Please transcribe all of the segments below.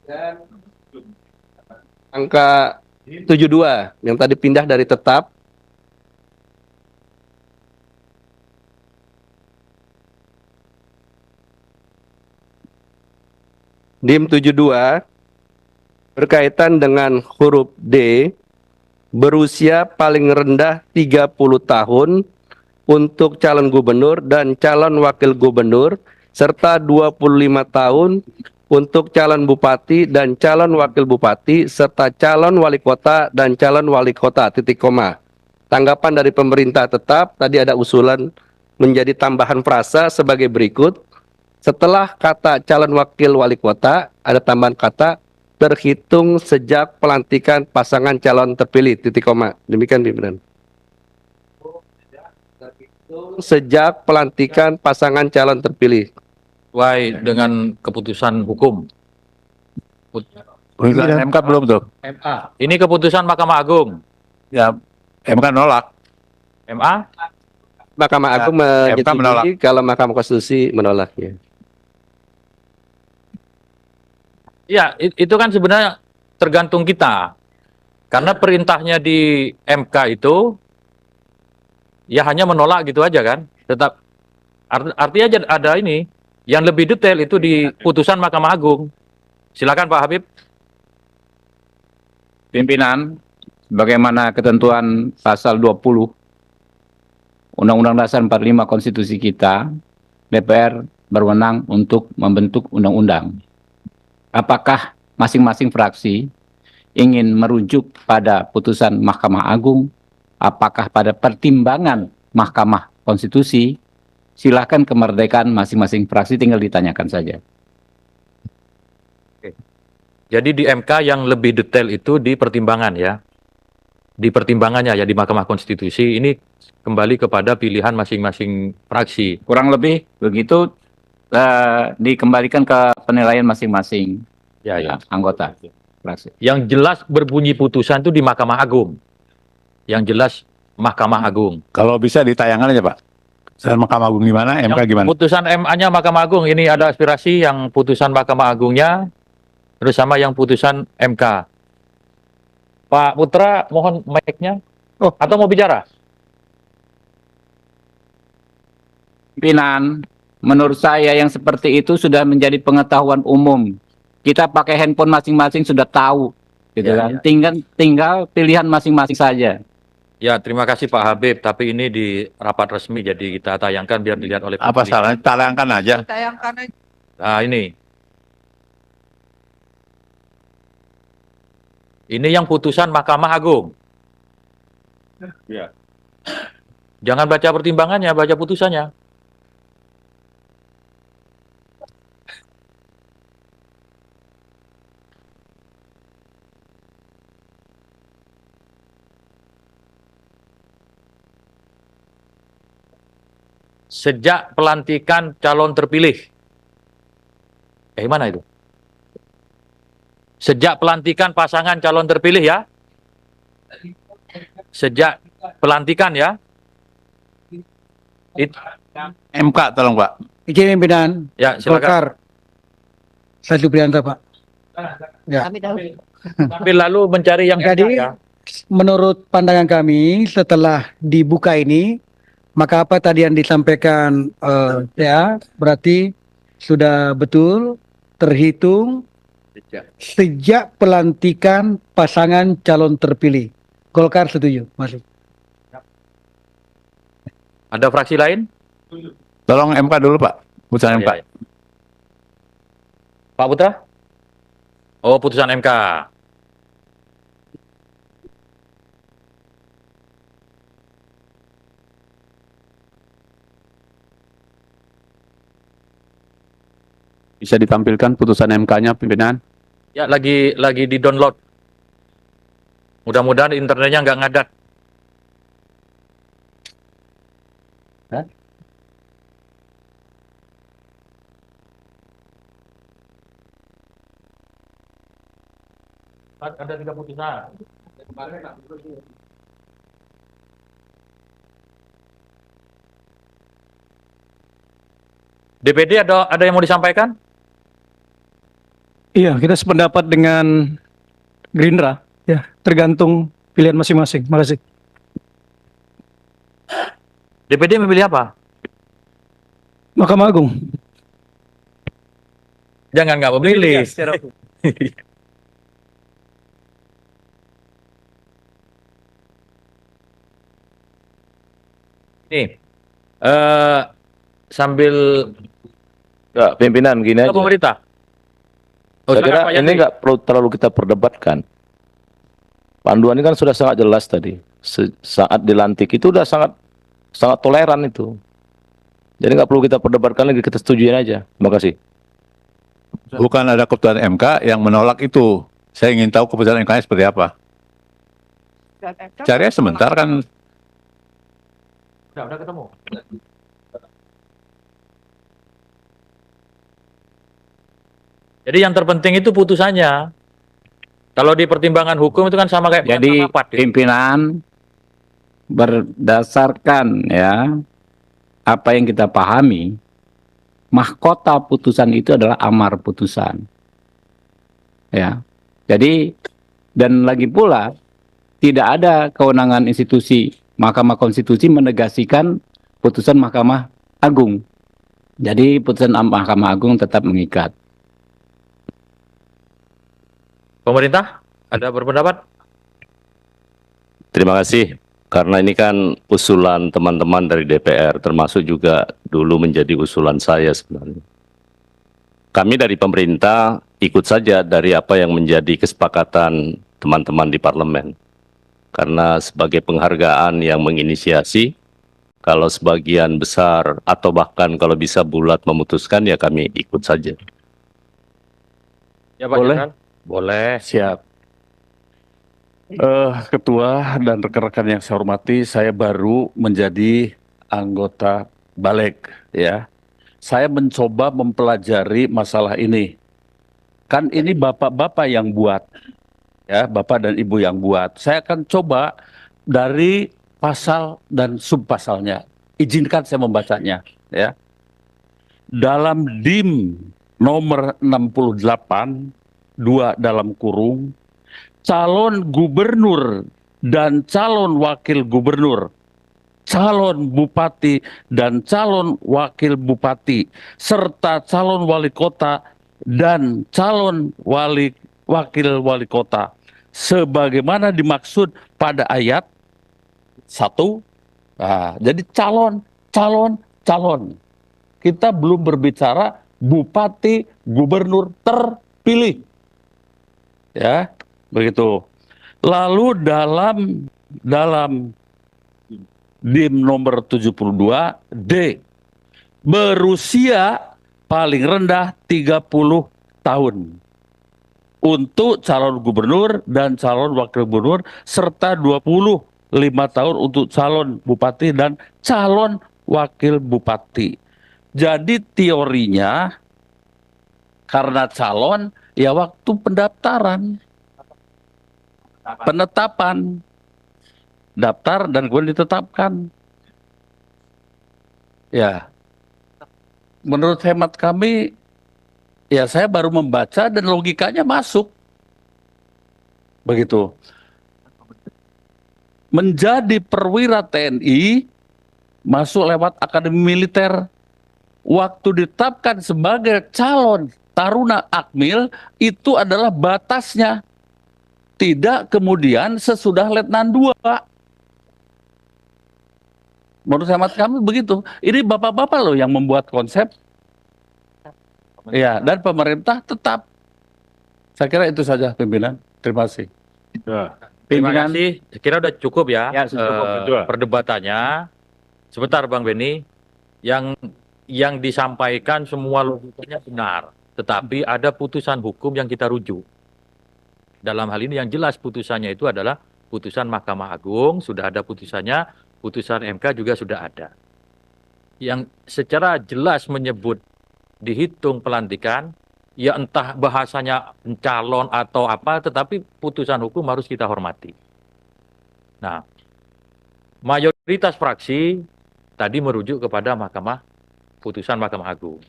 Dan angka 72 yang tadi pindah dari tetap. DIM 72 berkaitan dengan huruf D, berusia paling rendah 30 tahun untuk calon gubernur dan calon wakil gubernur, serta 25 tahun untuk calon bupati dan calon wakil bupati, serta calon wali kota dan calon wali kota, titik koma. Tanggapan dari pemerintah tetap, tadi ada usulan menjadi tambahan frasa sebagai berikut. Setelah kata calon wakil wali kota, ada tambahan kata terhitung sejak pelantikan pasangan calon terpilih, titik koma. Demikian pimpinan. Sejak pelantikan pasangan calon terpilih. Sesuai dengan keputusan hukum. Putusan MK belum tuh. MA. Ini keputusan Mahkamah Agung. Ya, MK nolak. MA? Mahkamah Agung MK menolak. menyetujui, kalau Mahkamah Konstitusi menolaknya. Ya, itu kan sebenarnya tergantung kita. Karena perintahnya di MK itu ya hanya menolak gitu aja kan. Tetap artinya ada ini yang lebih detail itu di putusan Mahkamah Agung. Silakan Pak Habib. Pimpinan, bagaimana ketentuan pasal 20 Undang-Undang Dasar 45 Konstitusi kita, DPR berwenang untuk membentuk undang-undang. Apakah masing-masing fraksi ingin merujuk pada putusan Mahkamah Agung? Apakah pada pertimbangan Mahkamah Konstitusi? Silakan, kemerdekaan masing-masing fraksi, tinggal ditanyakan saja. Jadi di MK yang lebih detail itu di pertimbangan ya. Di pertimbangannya ya di Mahkamah Konstitusi ini kembali kepada pilihan masing-masing fraksi. Kurang lebih begitu, dikembalikan ke penilaian masing-masing anggota fraksi. Yang jelas berbunyi putusan itu di Mahkamah Agung. Yang jelas Mahkamah Agung. Kalau bisa ditayangkan aja Pak. Putusan Mahkamah Agung gimana, MK Yang gimana? putusan MA-nya Mahkamah Agung, ini ada aspirasi yang putusan Mahkamah Agungnya, terus sama yang putusan MK. Pak Putra, mohon mic-nya. Oh. Atau mau bicara? Pimpinan, menurut saya yang seperti itu sudah menjadi pengetahuan umum. Kita pakai handphone masing-masing sudah tahu, gitu Ya, kan. ya. Tinggal pilihan masing-masing saja. Ya, terima kasih Pak Habib, tapi ini di rapat resmi, jadi kita tayangkan biar dilihat oleh Apa publik. salahnya? Tayangkan aja. Tayangkan aja. Nah, ini. Ini yang putusan Mahkamah Agung. Ya. Jangan baca pertimbangannya, baca putusannya. Sejak pelantikan calon terpilih. Mana itu? Sejak pelantikan pasangan calon terpilih ya. Sejak pelantikan ya. MK tolong Pak. Izin pimpinan. Ya, silakan. Golkar. Saya Supriyanto, Pak. Ya. Kami tahu. Tapi lalu mencari yang Jadi, ya. menurut pandangan kami setelah dibuka ini, maka apa tadi yang disampaikan ya berarti sudah betul terhitung sejak pelantikan pasangan calon terpilih. Golkar setuju, masuk. Ada fraksi lain? Tolong MK dulu Pak. Putusan MK. Ya, ya. Pak Putra? Oh, putusan MK. Bisa ditampilkan putusan MK-nya pimpinan? Ya, lagi di-download. Mudah-mudahan internetnya nggak ngadat. Hah? Ada 3 putusan. DPD ada yang mau disampaikan? Iya, kita sependapat dengan Gerindra. Ya, tergantung pilihan masing-masing. Makasih. DPD memilih apa? Mahkamah Agung. Jangan nggak memilih. Nih, sambil Enggak, pimpinan gini ke aja. pemerintah. Oh, Saya kira silakan Pak ini Yandri. nggak perlu terlalu kita perdebatkan. Panduan ini kan sudah sangat jelas tadi. Saat dilantik itu udah sangat toleran itu. Jadi nggak perlu kita perdebatkan lagi, kita setujuin aja. Terima kasih. Bukan ada keputusan MK yang menolak itu. Saya ingin tahu keputusan MK-nya seperti apa. Cari sebentar kan. Udah ketemu. Jadi yang terpenting itu putusannya. Kalau di pertimbangan hukum itu kan sama kayak Jadi rapat, ya. pimpinan berdasarkan ya apa yang kita pahami, mahkota putusan itu adalah amar putusan. Ya. Jadi dan lagi pula tidak ada kewenangan institusi Mahkamah Konstitusi menegasikan putusan Mahkamah Agung. Jadi putusan Mahkamah Agung tetap mengikat. Pemerintah ada berpendapat? Terima kasih. Karena ini kan usulan teman-teman dari DPR, termasuk juga dulu menjadi usulan saya sebenarnya. Kami dari pemerintah ikut saja dari apa yang menjadi kesepakatan teman-teman di parlemen. Karena sebagai penghargaan yang menginisiasi, kalau sebagian besar atau bahkan kalau bisa bulat memutuskan, ya kami ikut saja. Ya Pak Boleh. Jenderal? Boleh. Siap. Ketua dan rekan-rekan yang saya hormati, saya baru menjadi anggota Balik, ya. Saya mencoba mempelajari masalah ini. Kan ini bapak-bapak yang buat, ya, bapak dan ibu yang buat. Saya akan coba dari pasal dan subpasalnya. Izinkan saya membacanya, ya. Dalam DIM nomor 68, 2 dalam kurung, calon gubernur dan calon wakil gubernur, calon bupati dan calon wakil bupati, serta calon wali kota dan calon wakil wali kota, sebagaimana dimaksud pada ayat 1. Nah, jadi calon. Kita belum berbicara bupati, gubernur terpilih. Ya, begitu. Lalu dalam DIM nomor 72 D, berusia paling rendah 30 tahun untuk calon gubernur dan calon wakil gubernur, serta 25 tahun untuk calon bupati dan calon wakil bupati. Jadi teorinya karena calon, ya waktu pendaftaran, penetapan, daftar dan kemudian ditetapkan. Ya, menurut hemat kami, ya saya baru membaca dan logikanya masuk. Begitu. Menjadi perwira TNI, masuk lewat akademi militer. Waktu ditetapkan sebagai calon Taruna Akmil, itu adalah batasnya. Tidak kemudian sesudah Letnan 2. Menurut hemat kami begitu. Ini bapak-bapak loh yang membuat konsep. Ya, dan pemerintah tetap. Saya kira itu saja pimpinan. Terima kasih. Terima Pimpinan. kasih. Saya kira udah cukup ya, Ya, sudah cukup, betul. perdebatannya. Sebentar Bang Beni, yang disampaikan semua logikanya benar, tetapi ada putusan hukum yang kita rujuk. Dalam hal ini yang jelas putusannya itu adalah putusan Mahkamah Agung, sudah ada putusannya, putusan MK juga sudah ada. Yang secara jelas menyebut dihitung pelantikan, ya entah bahasanya calon atau apa, tetapi putusan hukum harus kita hormati. Nah, mayoritas fraksi tadi merujuk kepada putusan Mahkamah Agung.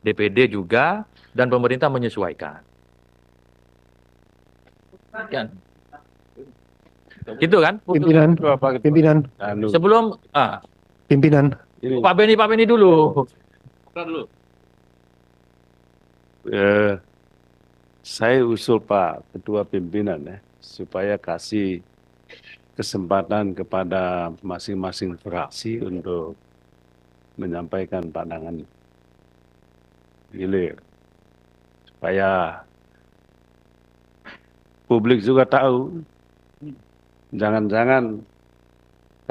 DPD juga dan pemerintah menyesuaikan. Ya. Gitu kan? Pimpinan, pimpinan, Sebelum pimpinan. Pak Beni dulu. Saya usul Pak Ketua Pimpinan ya, supaya kasih kesempatan kepada masing-masing fraksi untuk menyampaikan pandangan gilir. Supaya publik juga tahu, jangan-jangan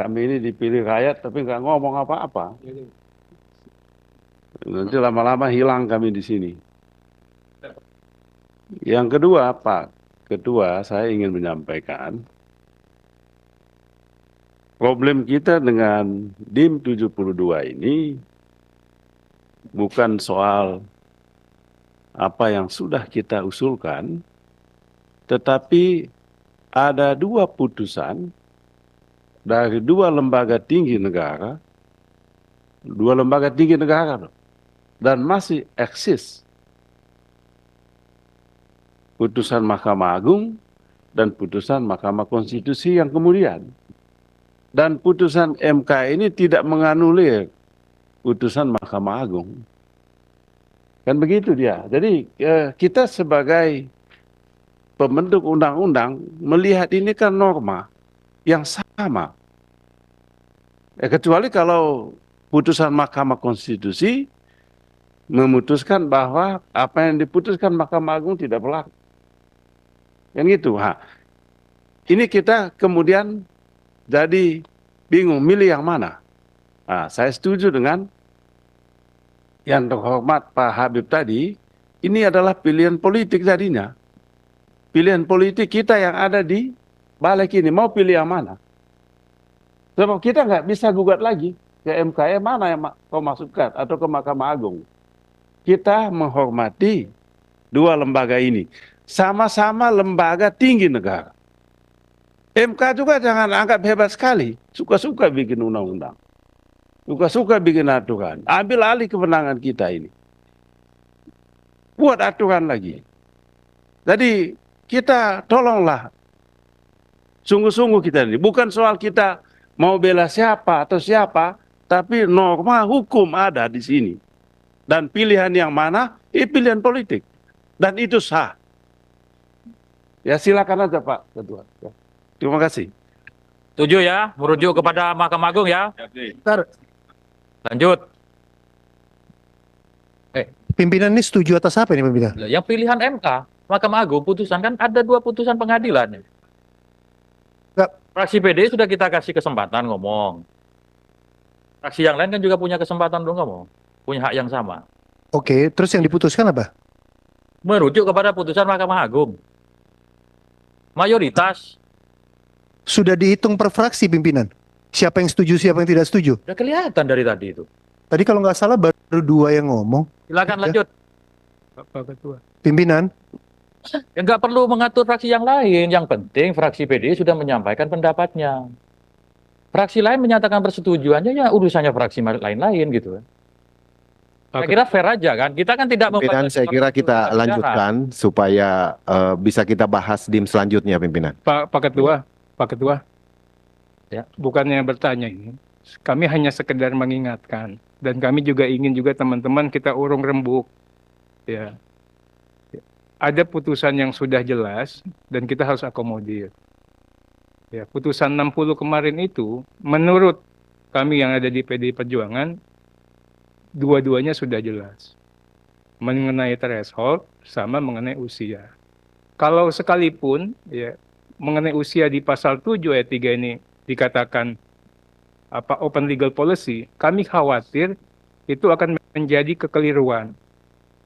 kami ini dipilih rakyat tapi nggak ngomong apa-apa. Nanti lama-lama hilang kami di sini. Yang kedua, Pak Ketua, saya ingin menyampaikan problem kita dengan DIM 72 ini bukan soal apa yang sudah kita usulkan, tetapi ada dua putusan dari dua lembaga tinggi negara dan masih eksis. Putusan Mahkamah Agung dan putusan Mahkamah Konstitusi yang kemudian. Dan putusan MK ini tidak menganulir putusan Mahkamah Agung. Kan begitu dia. Jadi kita sebagai pembentuk undang-undang melihat ini kan norma yang sama. Kecuali kalau putusan Mahkamah Konstitusi memutuskan bahwa apa yang diputuskan Mahkamah Agung tidak berlaku. Yang gitu. Ini kita kemudian jadi bingung milih yang mana. Saya setuju dengan yang terhormat Pak Habib tadi. Ini adalah pilihan politik tadinya. Pilihan politik kita yang ada di balik ini. Mau pilih yang mana? Sebab kita nggak bisa gugat lagi ke MK, mana yang kau masukkan atau ke Mahkamah Agung. Kita menghormati dua lembaga ini. Sama-sama lembaga tinggi negara. MK juga jangan anggap hebat sekali. Suka-suka bikin undang-undang. Suka-suka bikin aturan. Ambil alih kewenangan kita ini. Buat aturan lagi. Jadi kita tolonglah. Sungguh-sungguh kita ini. Bukan soal kita mau bela siapa atau siapa. Tapi norma hukum ada di sini. Dan pilihan yang mana? Pilihan politik. Dan itu sah. Ya silakan aja Pak Ketua. Ya. Terima kasih. Setuju ya, merujuk kepada Mahkamah Agung ya. Bentar, Lanjut. pimpinan ini setuju atas apa ini pimpinan? Yang pilihan MK, Mahkamah Agung putusan kan ada dua putusan pengadilan. Enggak. Fraksi PD sudah kita kasih kesempatan ngomong. Fraksi yang lain kan juga punya kesempatan untuk ngomong. Punya hak yang sama. Oke, terus yang diputuskan apa? Merujuk kepada putusan Mahkamah Agung. Mayoritas. Sudah dihitung per fraksi pimpinan. Siapa yang setuju, siapa yang tidak setuju. Udah kelihatan dari tadi itu. Tadi kalau nggak salah baru dua yang ngomong. Silakan Ya. lanjut. Pak Ketua. Pimpinan, Ya nggak perlu mengatur fraksi yang lain. Yang penting fraksi PD sudah menyampaikan pendapatnya. Fraksi lain menyatakan persetujuannya, ya urusannya fraksi lain-lain gitu. Saya kira fair aja kan. Kita kan tidak Pimpinan, saya kira kita lanjutkan supaya bisa kita bahas DIM selanjutnya, pimpinan. Pak Ketua. Ya. Bukannya bertanya ini. Kami hanya sekedar mengingatkan. Dan kami juga ingin juga teman-teman kita urung rembuk. Ya. Ada putusan yang sudah jelas dan kita harus akomodir. Ya, putusan 60 kemarin itu menurut kami yang ada di PDI Perjuangan dua-duanya sudah jelas. Mengenai threshold sama mengenai usia. Kalau sekalipun ya mengenai usia di pasal 7 ayat 3 ini dikatakan open legal policy, kami khawatir itu akan menjadi kekeliruan.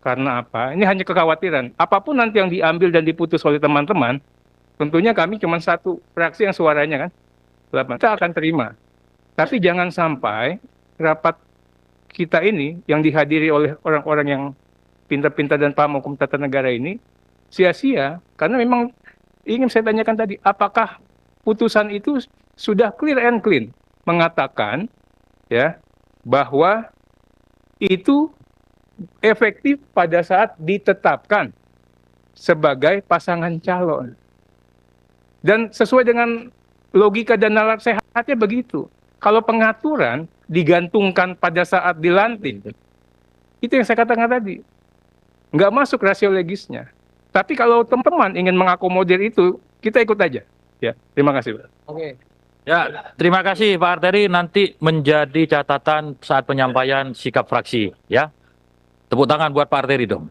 Karena apa? Ini hanya kekhawatiran. Apapun nanti yang diambil dan diputus oleh teman-teman, tentunya kami cuma satu fraksi yang suaranya kan, 8. Kita akan terima. Tapi jangan sampai rapat kita ini yang dihadiri oleh orang-orang yang pintar-pintar dan paham hukum tata negara ini sia-sia. Karena memang ingin saya tanyakan tadi, apakah putusan itu sudah clear and clean mengatakan ya bahwa itu efektif pada saat ditetapkan sebagai pasangan calon. Dan sesuai dengan logika dan nalar sehatnya begitu. Kalau pengaturan digantungkan pada saat dilantik, itu yang saya katakan tadi, nggak masuk rasio legisnya. Tapi kalau teman-teman ingin mengakomodir itu, kita ikut aja. Ya, terima kasih, Pak. Oke. Ya, terima kasih Pak Arteri. Nanti menjadi catatan saat penyampaian sikap fraksi, ya. Tepuk tangan buat Pak Arteri dong.